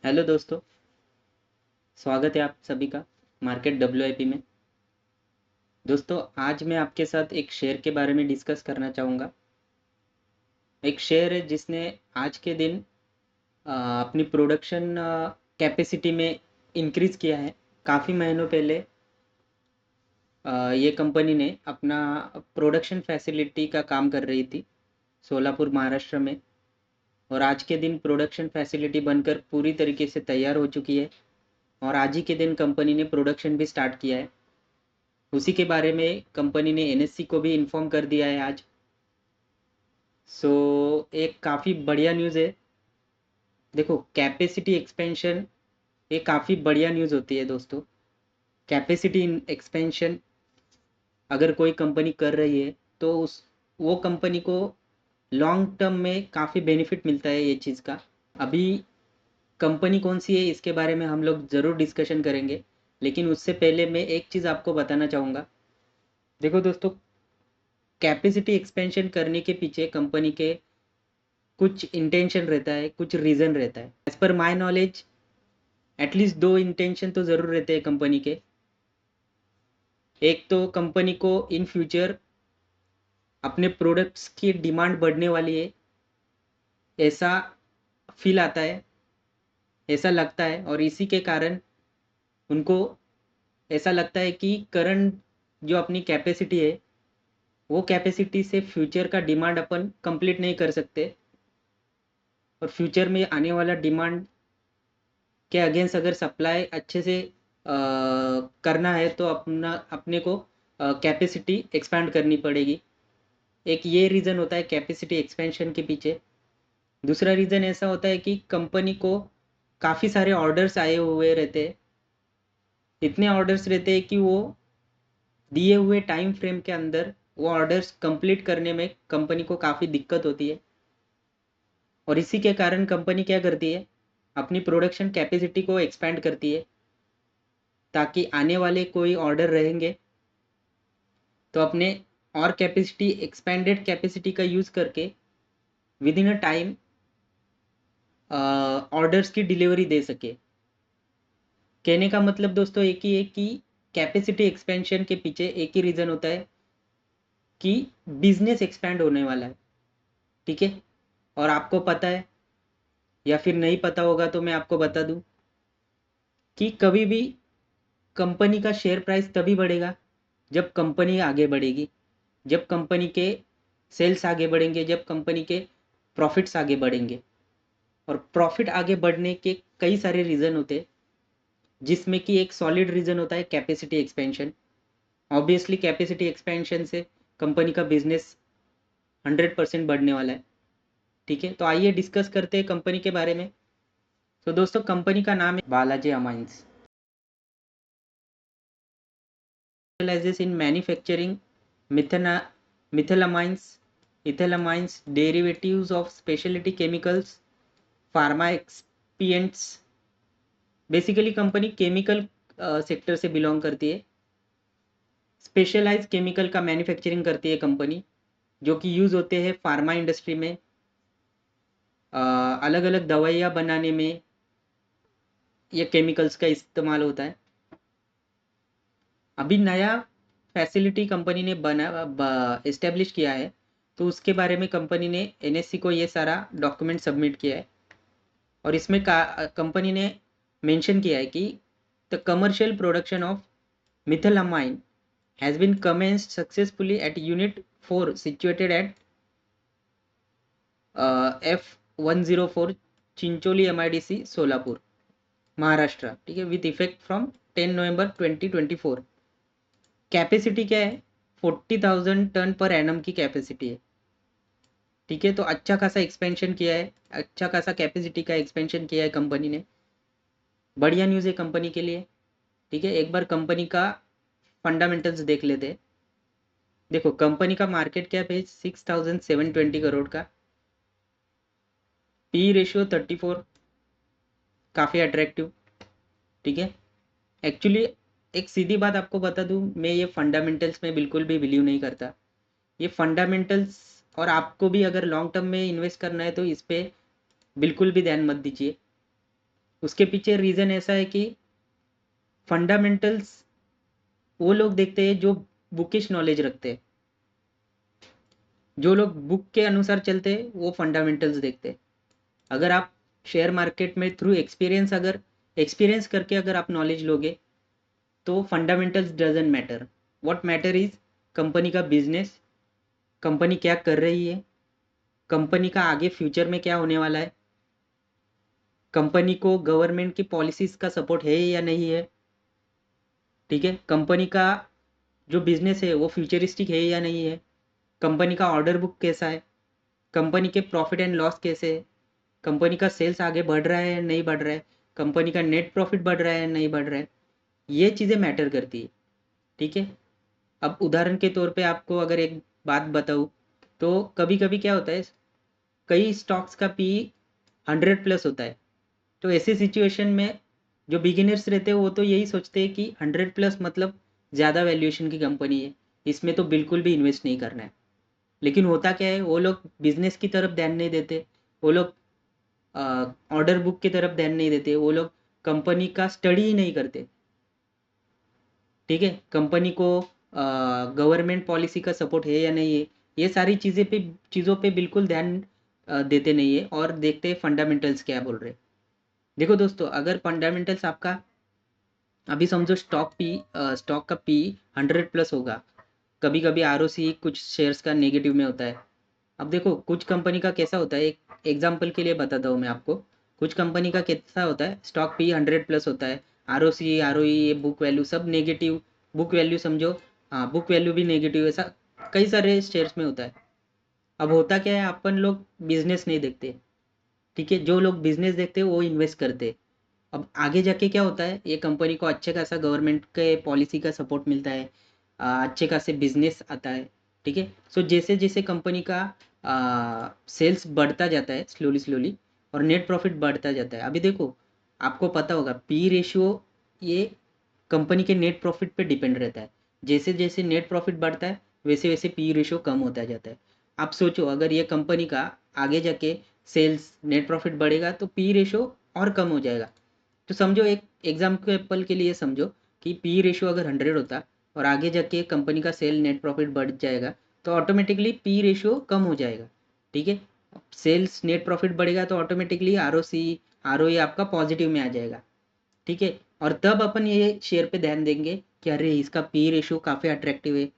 Hello दोस्तों, स्वागत है आप सभी का मार्केट डब्ल्यूआईपी में। दोस्तों, आज मैं आपके साथ एक शेयर के बारे में डिस्कस करना चाहूँगा। एक शेयर है जिसने आज के दिन अपनी प्रोडक्शन कैपेसिटी में इंक्रीज़ किया है। काफ़ी महीनों पहले ये कंपनी ने अपना प्रोडक्शन फैसिलिटी का काम कर रही थी सोलापुर महाराष्ट्र में, और आज के दिन प्रोडक्शन फैसिलिटी बनकर पूरी तरीके से तैयार हो चुकी है और आज ही के दिन कंपनी ने प्रोडक्शन भी स्टार्ट किया है। उसी के बारे में कंपनी ने एनएससी को भी इन्फॉर्म कर दिया है आज। एक काफ़ी बढ़िया न्यूज़ है। देखो, कैपेसिटी एक्सपेंशन ये काफ़ी बढ़िया न्यूज़ होती है दोस्तों। कैपेसिटी एक्सपेंशन अगर कोई कंपनी कर रही है तो उस वो कंपनी को लॉन्ग टर्म में काफ़ी बेनिफिट मिलता है ये चीज़ का। अभी कंपनी कौन सी है इसके बारे में हम लोग ज़रूर डिस्कशन करेंगे, लेकिन उससे पहले मैं एक चीज़ आपको बताना चाहूँगा। देखो दोस्तों, कैपेसिटी एक्सपेंशन करने के पीछे कंपनी के कुछ इंटेंशन रहता है, कुछ रीज़न रहता है। As per my knowledge at least दो इंटेंशन तो ज़रूर रहते हैं कंपनी के। एक तो कंपनी को इन फ्यूचर अपने प्रोडक्ट्स की डिमांड बढ़ने वाली है, ऐसा फील आता है, ऐसा लगता है, और इसी के कारण उनको ऐसा लगता है कि करंट जो अपनी कैपेसिटी है वो कैपेसिटी से फ्यूचर का डिमांड अपन कंप्लीट नहीं कर सकते, और फ्यूचर में आने वाला डिमांड के अगेंस्ट अगर सप्लाई अच्छे से करना है तो अपने को कैपेसिटी एक्सपैंड करनी पड़ेगी। एक ये रीज़न होता है कैपेसिटी एक्सपेंशन के पीछे। दूसरा रीज़न ऐसा होता है कि कंपनी को काफ़ी सारे ऑर्डर्स आए हुए रहते हैं। इतने ऑर्डर्स रहते हैं कि वो दिए हुए टाइम फ्रेम के अंदर वो ऑर्डर्स कंप्लीट करने में कंपनी को काफ़ी दिक्कत होती है, और इसी के कारण कंपनी क्या करती है, अपनी प्रोडक्शन कैपेसिटी को एक्सपैंड करती है ताकि आने वाले कोई ऑर्डर रहेंगे तो अपने और कैपेसिटी एक्सपेंडेड कैपेसिटी का यूज़ करके with in a time orders की डिलीवरी दे सके। कहने का मतलब दोस्तों एक ही है कि कैपेसिटी एक्सपेंशन के पीछे एक ही रीज़न होता है कि बिजनेस एक्सपैंड होने वाला है। ठीक है, और आपको पता है या फिर नहीं पता होगा तो मैं आपको बता दूं कि कभी भी कंपनी का शेयर प्राइस तभी बढ़ेगा जब कंपनी आगे बढ़ेगी, जब कंपनी के सेल्स आगे बढ़ेंगे, जब कंपनी के प्रॉफिट्स आगे बढ़ेंगे। और प्रॉफिट आगे बढ़ने के कई सारे रीज़न होते हैं, जिसमें कि एक सॉलिड रीज़न होता है capacity expansion. Obviously capacity expansion से कंपनी का बिजनेस 100% बढ़ने वाला है। ठीक है, तो आइए डिस्कस करते हैं कंपनी के बारे में। तो दोस्तों, कंपनी का नाम है Balaji amines. specializes in manufacturing methylamines, ethylamines, derivatives of specialty chemicals, pharma excipients। Basically company chemical sector से बिलोंग करती है। स्पेशलाइज केमिकल का मैन्युफैक्चरिंग करती है कंपनी, जो कि यूज़ होते हैं फार्मा इंडस्ट्री में, अलग अलग दवाइयाँ बनाने में ये केमिकल्स का इस्तेमाल होता है। अभी नया फैसिलिटी कंपनी ने बना इस्टेब्लिश किया है, तो उसके बारे में कंपनी ने एनएससी को ये सारा डॉक्यूमेंट सबमिट किया है, और इसमें कंपनी ने मेंशन किया है कि the commercial production of methylamine has been commenced successfully at Unit 4 situated at F104 Chincholi MIDC Solapur Maharashtra. ठीक है, with effect from 10 November 2024। Capacity क्या है, 40,000 टन पर एनम की कैपेसिटी है। ठीक है, तो अच्छा खासा एक्सपेंशन किया है, अच्छा खासा कैपेसिटी का एक्सपेंशन किया है कंपनी ने। बढ़िया न्यूज़ है कंपनी के लिए। ठीक है, एक बार कंपनी का फंडामेंटल्स देख लेते हैं। देखो, कंपनी का मार्केट कैप है 6,720 करोड़ का। पी रेशियो 34, काफ़ी अट्रैक्टिव। ठीक है, एक्चुअली एक सीधी बात आपको बता दूं, मैं ये फंडामेंटल्स में बिल्कुल भी बिलीव नहीं करता। ये फंडामेंटल्स, और आपको भी अगर लॉन्ग टर्म में इन्वेस्ट करना है तो इस पर बिल्कुल भी ध्यान मत दीजिए। उसके पीछे रीज़न ऐसा है कि फंडामेंटल्स वो लोग देखते हैं जो बुकिश नॉलेज रखते हैं। जो लोग बुक के अनुसार चलते हैं वो फंडामेंटल्स देखते हैं। अगर आप शेयर मार्केट में थ्रू एक्सपीरियंस करके अगर आप नॉलेज लोगे तो fundamentals doesn't matter. What matter is company का बिजनेस, कंपनी क्या कर रही है, कंपनी का आगे फ्यूचर में क्या होने वाला है, कंपनी को गवर्नमेंट की पॉलिसीज का सपोर्ट है या नहीं है, ठीक है, कंपनी का जो बिजनेस है वो फ्यूचरिस्टिक है या नहीं है, कंपनी का ऑर्डर बुक कैसा है, कंपनी के प्रॉफिट एंड लॉस कैसे है, कंपनी का सेल्स आगे बढ़ रहा है या नहीं बढ़ रहा है, कंपनी का नेट प्रॉफिट बढ़ रहा है या नहीं बढ़ रहा है, ये चीज़ें मैटर करती है। ठीक है, अब उदाहरण के तौर पे आपको अगर एक बात बताऊँ तो कभी कभी क्या होता है, कई स्टॉक्स का पी 100+ होता है। तो ऐसे सिचुएशन में जो बिगिनर्स रहते हैं वो तो यही सोचते हैं कि 100+ मतलब ज़्यादा वैल्यूएशन की कंपनी है, इसमें तो बिल्कुल भी इन्वेस्ट नहीं करना है। लेकिन होता क्या है, वो लोग बिजनेस की तरफ ध्यान नहीं देते, वो लोग ऑर्डर बुक की तरफ ध्यान नहीं देते, वो लोग कंपनी का स्टडी ही नहीं करते। ठीक है, कंपनी को गवर्नमेंट पॉलिसी का सपोर्ट है या नहीं है, ये सारी चीज़ों पे बिल्कुल ध्यान देते नहीं है और देखते हैं फंडामेंटल्स क्या बोल रहे हैं। देखो दोस्तों, अगर फंडामेंटल्स आपका अभी समझो स्टॉक का पी 100+ होगा, कभी कभी आरओसी कुछ शेयर्स का नेगेटिव में होता है। अब देखो कुछ कंपनी का कैसा होता है, एक एग्जांपल के लिए बताता हूँ मैं आपको। कुछ कंपनी का कैसा होता है, स्टॉक पी 100+ होता है, आरओसी आरओई ये बुक वैल्यू सब नेगेटिव, बुक वैल्यू समझो, हाँ बुक वैल्यू भी नेगेटिव, ऐसा कई सारे शेयर्स में होता है। अब होता क्या है, अपन लोग बिजनेस नहीं देखते। ठीक है, जो लोग बिजनेस देखते हैं वो इन्वेस्ट करते हैं। अब आगे जाके क्या होता है, ये कंपनी को अच्छे खासा गवर्नमेंट के पॉलिसी का सपोर्ट मिलता है, अच्छे खासे बिजनेस आता है। ठीक है, सो जैसे जैसे कंपनी का सेल्स बढ़ता जाता है स्लोली स्लोली और नेट प्रॉफिट बढ़ता जाता है। अभी देखो आपको पता होगा पी रेशियो ये कंपनी के नेट प्रॉफिट पे डिपेंड रहता है। जैसे जैसे नेट प्रॉफिट बढ़ता है वैसे वैसे पी रेशियो कम होता जाता है। आप सोचो अगर ये कंपनी का आगे जाके सेल्स नेट प्रॉफिट बढ़ेगा तो पी रेशियो और कम हो जाएगा। तो समझो एक एग्जाम्पल के लिए समझो कि पी रेशियो अगर 100 होता और आगे जाके कंपनी का सेल नेट प्रॉफिट बढ़ जाएगा तो ऑटोमेटिकली पी रेशियो कम हो जाएगा। ठीक है, सेल्स नेट प्रॉफिट बढ़ेगा तो ऑटोमेटिकली आरओसी आरओई आपका पॉजिटिव में आ जाएगा। ठीक है, और तब अपन ये शेयर पे ध्यान देंगे कि अरे इसका पी रेशियो काफ़ी अट्रैक्टिव है,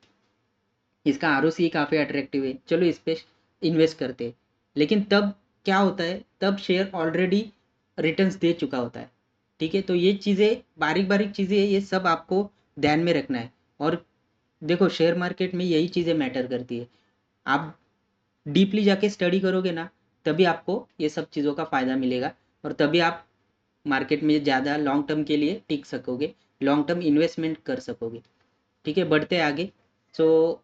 इसका आरओसी काफ़ी अट्रैक्टिव है, चलो इस पे इन्वेस्ट करते हैं। लेकिन तब क्या होता है, तब शेयर ऑलरेडी रिटर्न्स दे चुका होता है। ठीक है, तो ये चीज़ें बारीक बारीक चीज़ें ये सब आपको ध्यान में रखना है। और देखो शेयर मार्केट में यही चीज़ें मैटर करती है। आप डीपली जाके स्टडी करोगे ना तभी आपको ये सब चीज़ों का फ़ायदा मिलेगा और तभी आप मार्केट में ज़्यादा लॉन्ग टर्म के लिए टिक सकोगे, लॉन्ग टर्म इन्वेस्टमेंट कर सकोगे। ठीक है, बढ़ते हैं आगे। सो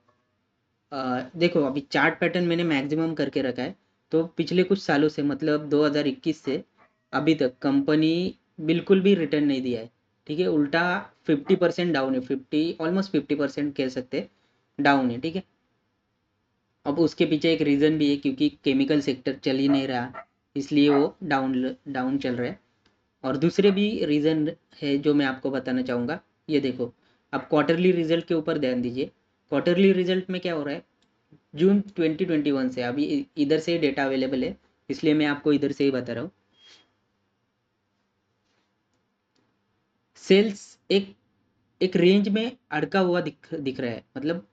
देखो अभी चार्ट पैटर्न मैंने मैक्सिमम करके रखा है। तो पिछले कुछ सालों से मतलब 2021 से अभी तक कंपनी बिल्कुल भी रिटर्न नहीं दिया है। ठीक है, उल्टा 50% डाउन है, 50% कह सकते हैं डाउन है। ठीक है, अब उसके पीछे एक रीज़न भी है क्योंकि केमिकल सेक्टर चल ही नहीं रहा, इसलिए वो डाउन डाउन चल रहा है। और दूसरे भी रीज़न है जो मैं आपको बताना चाहूँगा। ये देखो, अब क्वार्टरली रिजल्ट के ऊपर ध्यान दीजिए। क्वार्टरली रिजल्ट में क्या हो रहा है, जून 2021 से अभी इधर से ही डेटा अवेलेबल है, इसलिए मैं आपको इधर से ही बता रहा हूँ। सेल्स एक एक रेंज में अड़का हुआ दिख रहा है, मतलब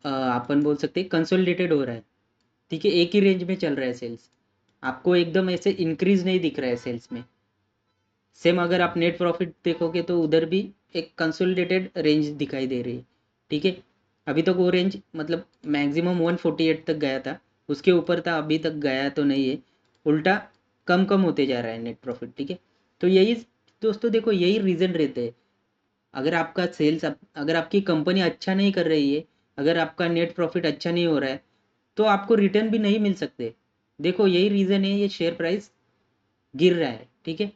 अपन बोल सकते हैं कंसोलिडेटेड हो रहा है। ठीक है, एक ही रेंज में चल रहा है सेल्स, आपको एकदम ऐसे इंक्रीज नहीं दिख रहा है सेल्स में। सेम अगर आप नेट प्रॉफिट देखोगे तो उधर भी एक कंसोलिडेटेड रेंज दिखाई दे रही है। ठीक है, अभी तक वो रेंज मतलब मैक्सिमम 148 तक गया था, उसके ऊपर था, अभी तक गया तो नहीं है, उल्टा कम कम होते जा रहा है नेट प्रॉफिट। ठीक है, तो यही दोस्तों देखो यही रीज़न रहते हैं। अगर आपका सेल्स अगर आपकी कंपनी अच्छा नहीं कर रही है, अगर आपका नेट प्रॉफिट अच्छा नहीं हो रहा है तो आपको रिटर्न भी नहीं मिल सकते। देखो यही रीज़न है ये शेयर प्राइस गिर रहा है। ठीक है,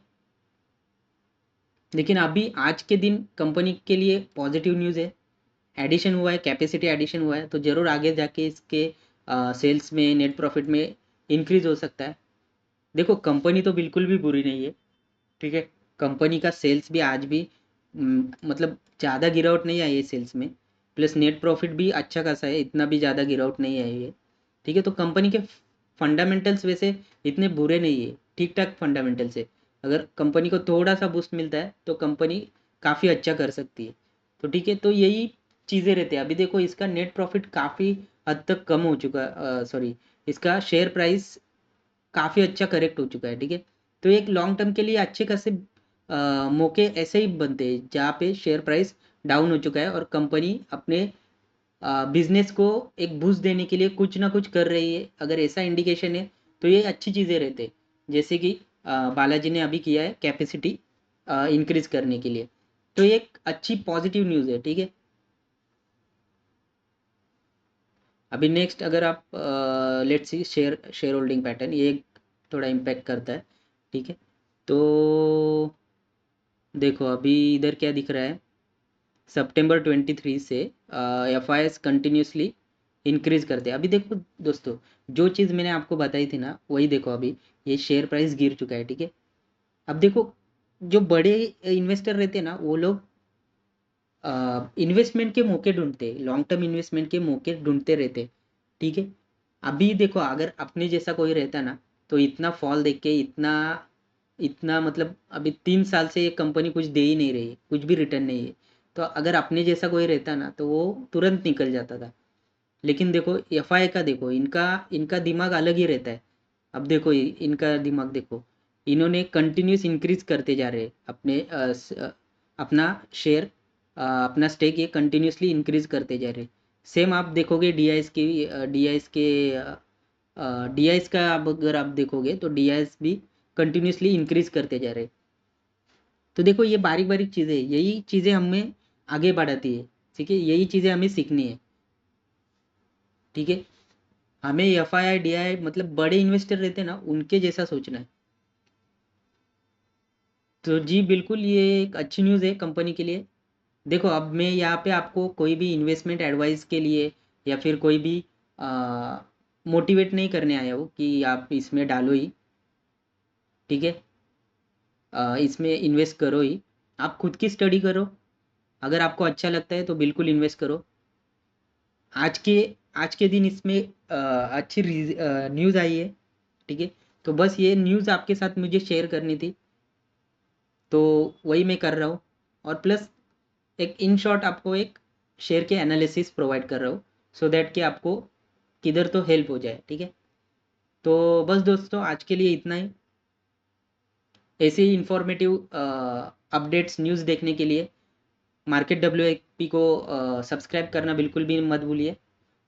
लेकिन अभी आज के दिन कंपनी के लिए पॉजिटिव न्यूज़ है, एडिशन हुआ है, कैपेसिटी एडिशन हुआ है, तो ज़रूर आगे जाके इसके सेल्स में नेट प्रॉफिट में इंक्रीज हो सकता है। देखो कंपनी तो बिल्कुल भी बुरी नहीं है, ठीक है। कंपनी का सेल्स भी आज भी मतलब ज़्यादा गिरावट नहीं आई है सेल्स में, प्लस नेट प्रॉफिट भी अच्छा खासा है, इतना भी ज़्यादा गिरावट नहीं आई है। ठीक है, तो कंपनी के फंडामेंटल्स वैसे इतने बुरे नहीं है, ठीक ठाक फंडामेंटल्स है। अगर कंपनी को थोड़ा सा बूस्ट मिलता है तो कंपनी काफ़ी अच्छा कर सकती है। तो ठीक है, तो यही चीज़ें रहते हैं। अभी देखो इसका नेट प्रॉफिट काफ़ी हद तक कम हो चुका, सॉरी, इसका शेयर प्राइस काफ़ी अच्छा करेक्ट हो चुका है। ठीक है, तो एक लॉन्ग टर्म के लिए अच्छे खासे मौके ऐसे ही बनते हैं जहाँ पे शेयर प्राइस डाउन हो चुका है और कंपनी अपने बिजनेस को एक बूस्ट देने के लिए कुछ ना कुछ कर रही है। अगर ऐसा इंडिकेशन है तो ये अच्छी चीज़ें रहते हैं, जैसे कि बालाजी ने अभी किया है कैपेसिटी इंक्रीज करने के लिए। तो ये एक अच्छी पॉजिटिव न्यूज़ है। ठीक है, अभी नेक्स्ट अगर आप let's C share holding pattern, ये थोड़ा इम्पैक्ट करता है। ठीक है, तो देखो अभी इधर क्या दिख रहा है, सितंबर 23 से F I S continuously increase करते हैं। अभी देखो दोस्तों, जो चीज़ मैंने आपको बताई थी ना वही देखो, अभी ये शेयर प्राइस गिर चुका है। ठीक है, अब देखो जो बड़े इन्वेस्टर रहते हैं ना वो लोग इन्वेस्टमेंट के मौके ढूंढते, लॉन्ग टर्म इन्वेस्टमेंट के मौके ढूंढते रहते। ठीक है, अभी देखो अगर अपने जैसा कोई रहता ना तो इतना फॉल देख के इतना इतना मतलब अभी 3 साल से ये कंपनी कुछ दे ही नहीं रही है, कुछ भी रिटर्न नहीं है। तो अगर अपने जैसा कोई रहता ना तो वो तुरंत निकल जाता था। लेकिन देखो एफ आई का देखो, इनका इनका दिमाग अलग ही रहता है। अब देखो इनका दिमाग देखो, इन्होंने कंटिन्यूस इंक्रीज करते जा रहे हैं अपने अपना शेयर, अपना स्टेक ये कंटिन्यूसली इंक्रीज करते जा रहे हैं। सेम आप देखोगे डी आई एस की, डी आई एस के डी आई एस का अब अगर आप देखोगे तो डी आई एस भी कंटिन्यूसली इंक्रीज करते जा रहे हैं। तो देखो ये बारीक बारीक चीज़ें, यही चीज़ें हमें आगे बढ़ाती है। ठीक है, यही चीज़ें हमें सीखनी है। ठीक है, हमें F I I D I मतलब बड़े इन्वेस्टर रहते हैं ना उनके जैसा सोचना है। तो जी बिल्कुल, ये एक अच्छी न्यूज़ है कंपनी के लिए। देखो अब मैं यहाँ पे आपको कोई भी इन्वेस्टमेंट एडवाइस के लिए या फिर कोई भी मोटिवेट नहीं करने आया हूँ कि आप इसमें डालो ही। ठीक है, इसमें इन्वेस्ट करो ही, आप खुद की स्टडी करो। अगर आपको अच्छा लगता है तो बिल्कुल इन्वेस्ट करो। आज के आज के दिन इसमें अच्छी न्यूज़ आई है। ठीक है, तो बस ये न्यूज़ आपके साथ मुझे शेयर करनी थी, तो वही मैं कर रहा हूँ। और प्लस एक इन शॉर्ट आपको एक शेयर के एनालिसिस प्रोवाइड कर रहा हूँ, सो दैट कि आपको किधर तो हेल्प हो जाए। ठीक है, तो बस दोस्तों आज के लिए इतना ही। ऐसे ही इंफॉर्मेटिव अपडेट्स न्यूज़ देखने के लिए मार्केट डब्ल्यू पी को सब्सक्राइब करना बिल्कुल भी मत भूलिए,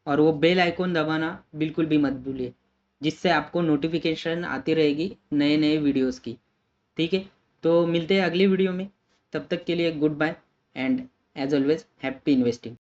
और वो बेल आइकॉन दबाना बिल्कुल भी मत भूलिए, जिससे आपको नोटिफिकेशन आती रहेगी नए नए वीडियोस की। ठीक है, तो मिलते हैं अगली वीडियो में, तब तक के लिए goodbye and as always happy investing.